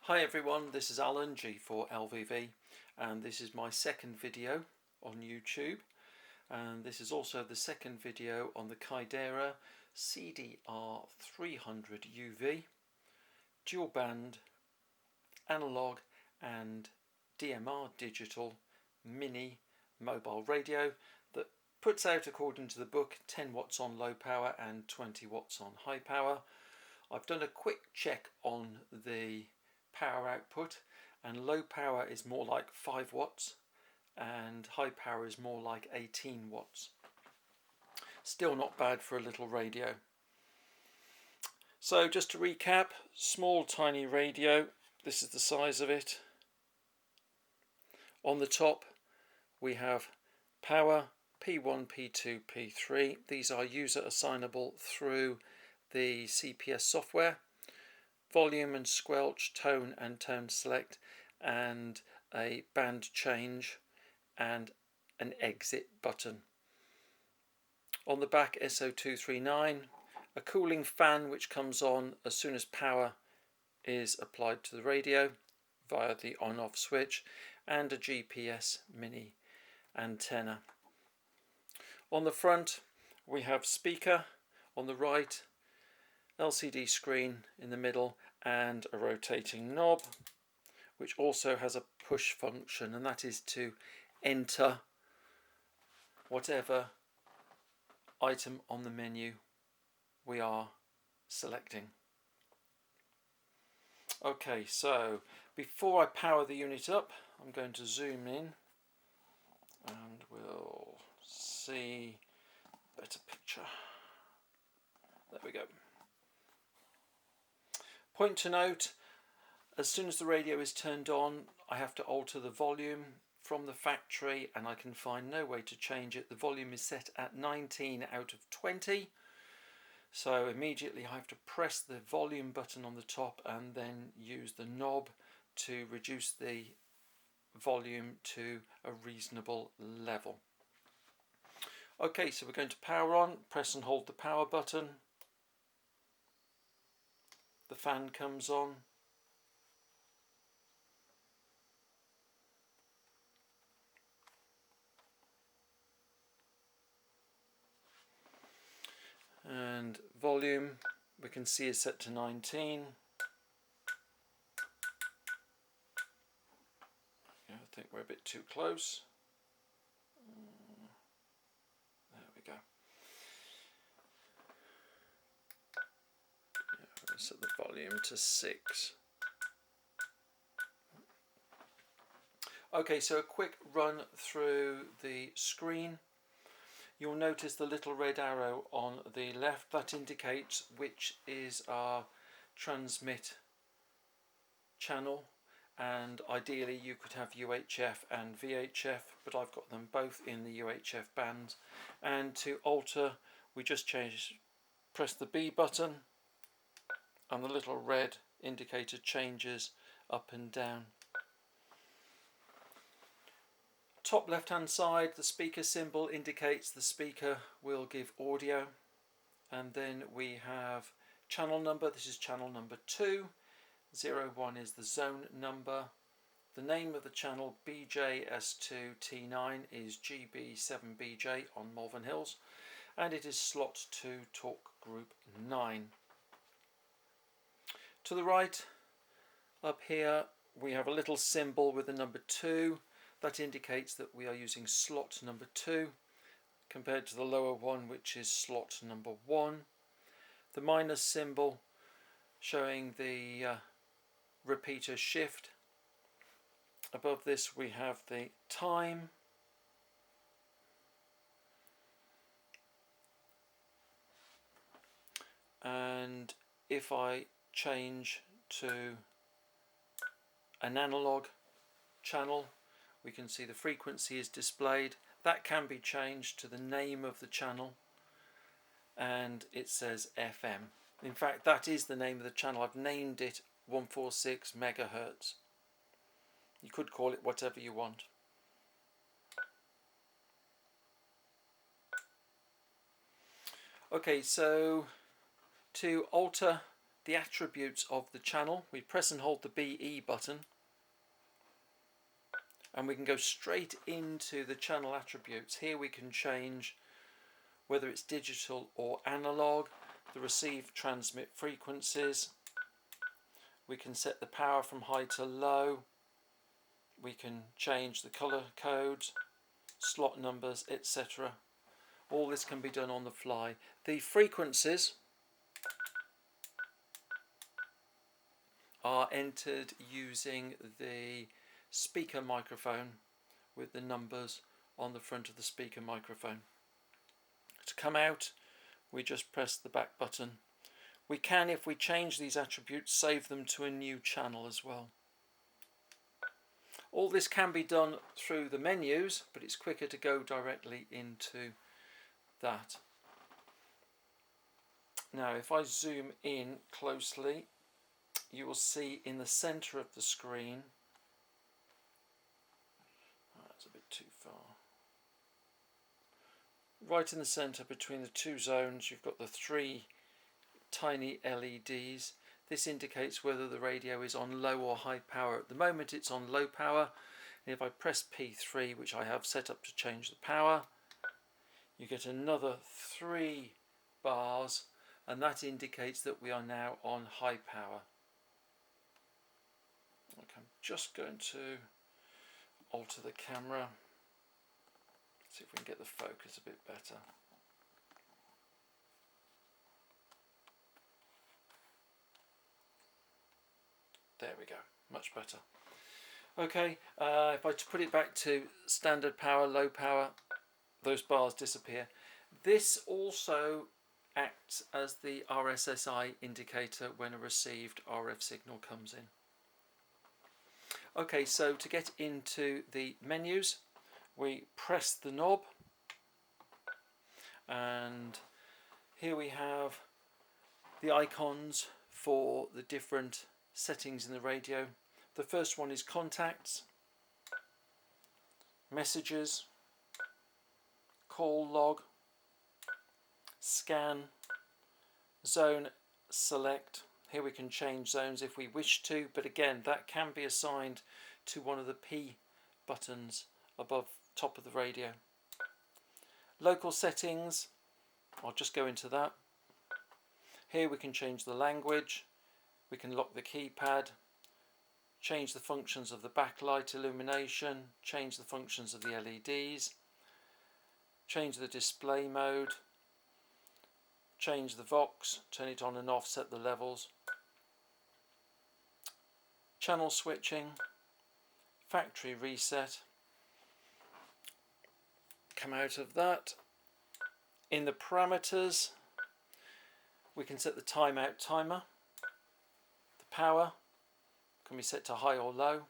Hi everyone, this is Alan G4LVV and this is my second video on YouTube, and this is also the second video on the Kydera CDR-300UV dual band analog and DMR digital mini mobile radio that puts out, according to the book, 10 watts on low power and 20 watts on high power. I've done a quick check on the power output, and low power is more like 5 watts and high power is more like 18 watts. Still not bad for a little radio. So just to recap, small tiny radio, this is the size of it. On the top we have power P1, P2, P3. These are user assignable through the CPS software. Volume and squelch, tone and tone select, and a band change and an exit button. On the back, SO239, a cooling fan which comes on as soon as power is applied to the radio via the on-off switch, and a GPS mini antenna. On the front we have speaker, on the right LCD screen in the middle, and a rotating knob which also has a push function, and that is to enter whatever item on the menu we are selecting. Okay, so before I power the unit up, I'm going to zoom in and we'll see a better picture. There we go. Point to note, as soon as the radio is turned on, I have to alter the volume from the factory, and I can find no way to change it. The volume is set at 19 out of 20, so immediately I have to press the volume button on the top and then use the knob to reduce the volume to a reasonable level. Okay, so we're going to power on. Press and hold the power button. The fan comes on. And volume we can see is set to 19. Yeah, I think we're a bit too close. There we go. Yeah, we're going to set the volume to 6. Okay, so a quick run through the screen. You'll notice the little red arrow on the left. That indicates which is our transmit channel, and ideally you could have UHF and VHF, but I've got them both in the UHF band. And to alter, we just press the B button and the little red indicator changes up and down. Top left hand side, the speaker symbol indicates the speaker will give audio, and then we have channel number. This is channel number 2. 01 is the zone number. The name of the channel, BJS2T9, is GB7BJ on Malvern Hills, and it is slot 2 talk group 9. To the right up here we have a little symbol with the number 2. That indicates that we are using slot number 2 compared to the lower one, which is slot number 1. The minus symbol showing the repeater shift. Above this we have the time. And if I change to an analog channel, we can see the frequency is displayed. That can be changed to the name of the channel, and it says FM. In fact, that is the name of the channel. I've named it 146 megahertz. You could call it whatever you want. Okay, so to alter the the attributes of the channel. We press and hold the BE button and we can go straight into the channel attributes. Here we can change whether it's digital or analog, the receive transmit frequencies. We can set the power from high to low. We can change the color codes, slot numbers, etc. All this can be done on the fly. The frequencies are entered using the speaker microphone with the numbers on the front of the speaker microphone. To come out, we just press the back button. We can, if we change these attributes, save them to a new channel as well. All this can be done through the menus, but it's quicker to go directly into that. Now, if I zoom in closely, you will see in the center of the screen, that's a bit too far, right in the center between the two zones, you've got the three tiny LEDs. This indicates whether the radio is on low or high power. At the moment it's on low power, and if I press P3, which I have set up to change the power, you get another 3 bars, and that indicates that we are now on high power. Okay, I'm just going to alter the camera, see if we can get the focus a bit better. There we go, much better. Okay, if I put it back to standard power, low power, those bars disappear. This also acts as the RSSI indicator when a received RF signal comes in. Okay, so to get into the menus, we press the knob, and here we have the icons for the different settings in the radio. The first one is contacts, messages, call log, scan, zone select. Here we can change zones if we wish to, but again that can be assigned to one of the P buttons above top of the radio. Local settings, I'll just go into that. Here we can change the language, we can lock the keypad, change the functions of the backlight illumination, change the functions of the LEDs, change the display mode, change the Vox, turn it on and off, set the levels, channel switching, factory reset. Come out of that. In the parameters, we can set the timeout timer. The power can be set to high or low.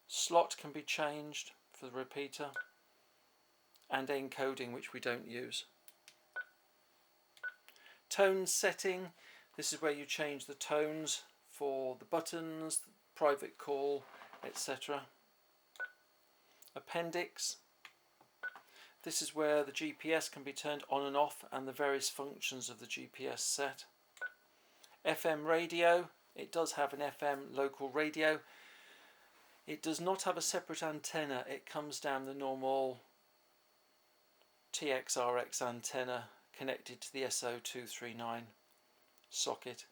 Slot can be changed for the repeater, and encoding, which we don't use. Tone setting, this is where you change the tones for the buttons, private call, etc. Appendix, this is where the GPS can be turned on and off and the various functions of the GPS set. FM radio, it does have an FM local radio. It does not have a separate antenna, it comes down the normal TX-RX antenna connected to the SO239 socket.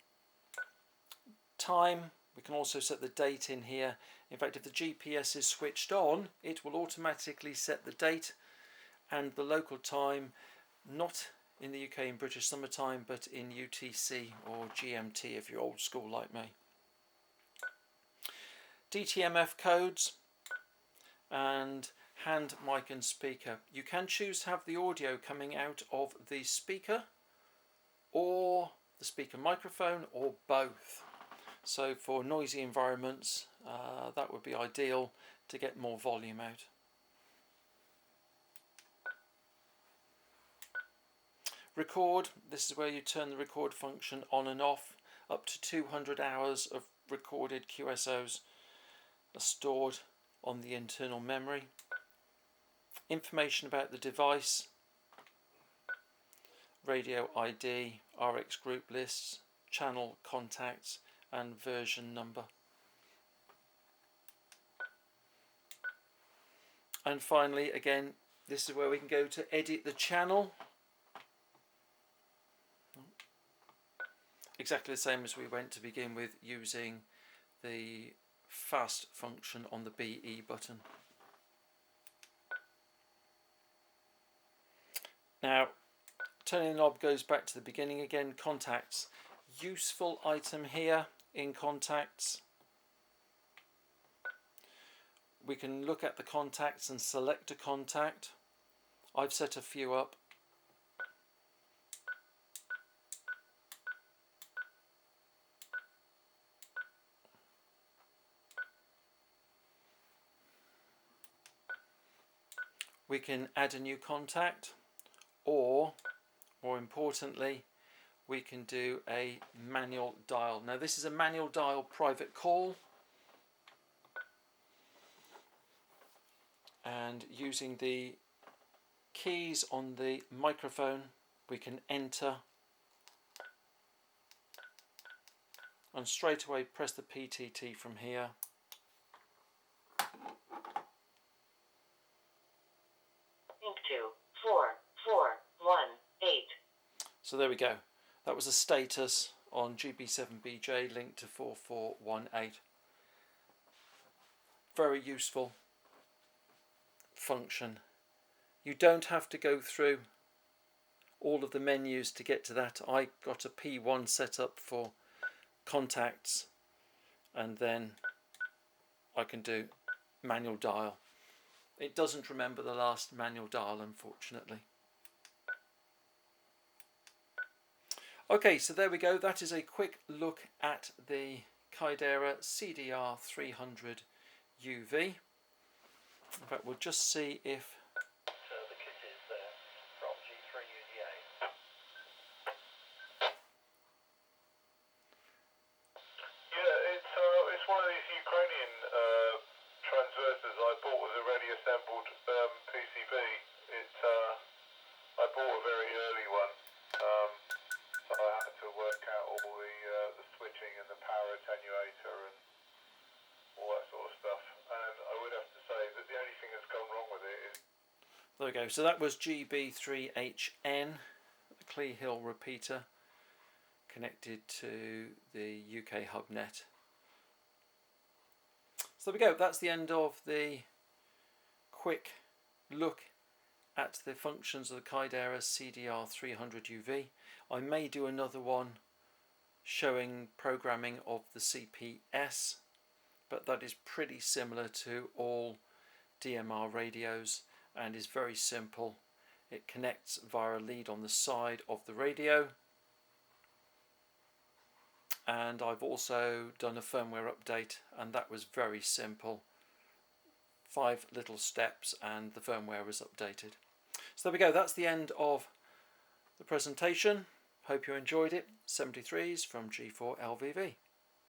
Time, we can also set the date in here. In fact, if the GPS is switched on, it will automatically set the date and the local time, not in the UK in British Summer Time, but in UTC or GMT if you're old school like me. DTMF codes and hand, mic and speaker. You can choose to have the audio coming out of the speaker or the speaker microphone or both. So for noisy environments that would be ideal to get more volume out. Record, this is where you turn the record function on and off. Up to 200 hours of recorded QSOs are stored on the internal memory. Information about the device, radio ID, RX group lists, channel contacts and version number. And finally, again, this is where we can go to edit the channel. Exactly the same as we went to begin with, using the fast function on the BE button. Now, turning the knob goes back to the beginning again. Contacts. Useful item here in contacts. We can look at the contacts and select a contact. I've set a few up. We can add a new contact, or more importantly, we can do a manual dial. Now this is a manual dial private call, and using the keys on the microphone we can enter and straight away press the PTT from here. So there we go. That was a status on GB7BJ linked to 4418. Very useful function. You don't have to go through all of the menus to get to that. I got a P1 set up for contacts, and then I can do manual dial. It doesn't remember the last manual dial, unfortunately. Okay, so there we go. That is a quick look at the Kydera CDR-300UV. In fact, we'll just see if the kit is there from G3UDA. Yeah, it's one of these Ukrainian transversers I bought with a ready assembled PCB. I bought a very early one. So I had to work out all the switching and the power attenuator and all that sort of stuff. And I would have to say that the only thing that's gone wrong with it is... There we go. So that was GB3HN, the Clee Hill repeater, connected to the UK hub net. So there we go. That's the end of the quick look at the functions of the Kydera CDR-300UV. I may do another one showing programming of the CPS, but that is pretty similar to all DMR radios and is very simple. It connects via a lead on the side of the radio, and I've also done a firmware update, and that was very simple. 5 little steps and the firmware was updated. So there we go. That's the end of the presentation. Hope you enjoyed it. 73s from G4LVV.